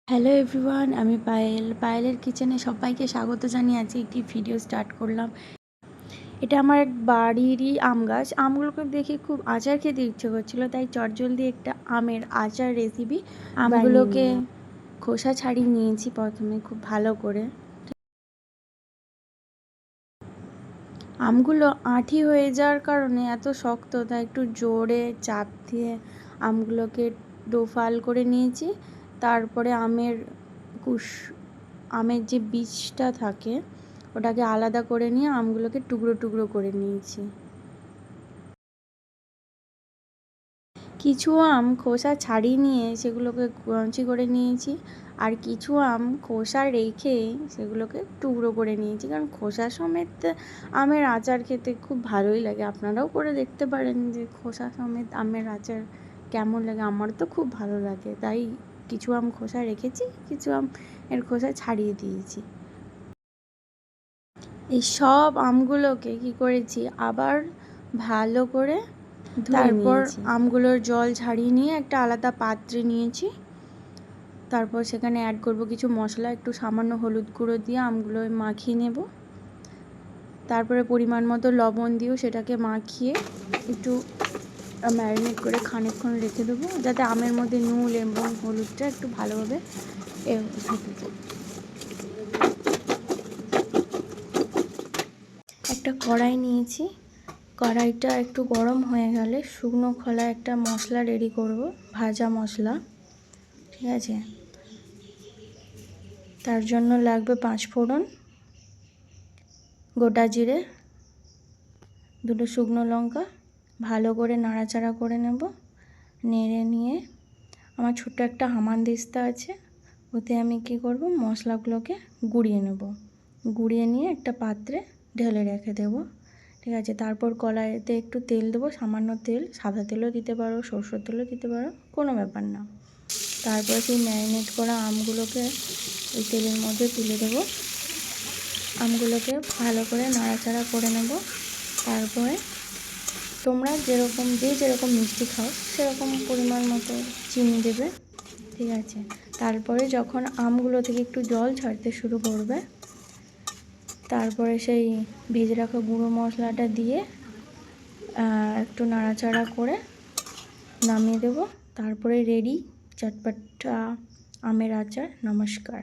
Hello everyone, আমি পায়েলের কিচেনে সবাইকে স্বাগত জানিয়ে আজকে একটি ভিডিও স্টার্ট করলাম। এটা আমার এক বাড়িরই আম গাছ। আমগুলোকে দেখে খুব আচার খেতে ইচ্ছে করছিল, তাই চটজলদি একটা আমের আচার রেসিপি আমগুলোকে খোসা ছাড়িয়ে নিয়েছি প্রথমে খুব ভালো করে। আমগুলো আঁটি হয়ে যাওয়ার কারণে এত শক্ত, তাই একটু জোরে চাপ দিয়ে আমগুলোকে ডোফাল করে নিয়েছি। তারপরে আমের যে বীজটা থাকে ওটাকে আলাদা করে নিয়ে আমগুলোকে টুকরো টুকরো করে নিয়েছি। কিছু আম খোসা ছাড়িয়ে নিয়ে সেগুলোকে কুচি করে নিয়েছি, আর কিছু আম খোসা রেখে সেগুলোকে টুকরো করে নিয়েছি, কারণ খোসা সমেত আমের আচার খেতে খুব ভালোই লাগে। আপনারাও করে দেখতে পারেন যে খোসা সমেত আমের আচার কেমন লাগে। আমার তো খুব ভালো লাগে, তাই কিছু আম খোসা রেখেছি, কিছু আম এর খোসা ছাড়িয়ে দিয়েছি। এই সব আমগুলোকে কি করেছি, আবার ভালো করে তারপর আমগুলোর জল ঝাড়িয়ে নিয়ে একটা আলাদা পাত্রে নিয়েছি। তারপর সেখানে অ্যাড করব কিছু মশলা, একটু সামান্য হলুদ গুঁড়ো দিয়ে আমগুলো মাখিয়ে নেব। তারপরে পরিমাণ মতো লবণ দিয়েও সেটাকে মাখিয়ে একটু ম্যারিনেট করে খানিকক্ষণ রেখে দেবো, যাতে আমের মধ্যে নুন এবং হলুদটা একটু ভালোভাবে ঢুকে যায়। একটা কড়াই নিয়েছি, কড়াইটা একটু গরম হয়ে গেলে শুকনো খোলায় একটা মশলা রেডি করব, ভাজা মশলা। ঠিক আছে, তার জন্য লাগবে 5 ফোড়ন, গোটা জিরে, 2টো শুকনো লঙ্কা। ভালো করে নাড়াচাড়া করে নেব। নেড়ে নিয়ে আমার ছোট্ট একটা হামানদিস্তা আছে, ওতে আমি কি করব, মশলাগুলোকে গুঁড়িয়ে নেব। গুঁড়িয়ে নিয়ে একটা পাত্রে ঢেলে রেখে দেব। ঠিক আছে, তারপর কড়াইতে একটু তেল দেবো, সামান্য তেল, সাদা তেলও দিতে পারো, সরষের তেলও দিতে পারো, কোনো ব্যাপার না। তারপর সেই ম্যারিনেট করা আমগুলোকে ওই তেলের মধ্যে তুলে দেবো। আমগুলোকে ভালো করে নাড়াচাড়া করে নেব। তারপরে তোমরা যেরকম মিষ্টি খাও সেরকম পরিমাণ মতো চিনি দেবে। ঠিক আছে, তারপরে যখন আমগুলো থেকে একটু জল ছাড়তে শুরু করবে, তারপরে সেই ভেজে রাখা গুঁড়ো মশলাটা দিয়ে একটু নাড়াচাড়া করে নামিয়ে দেব। তারপরে রেডি চটপটা আমের আচার। নমস্কার।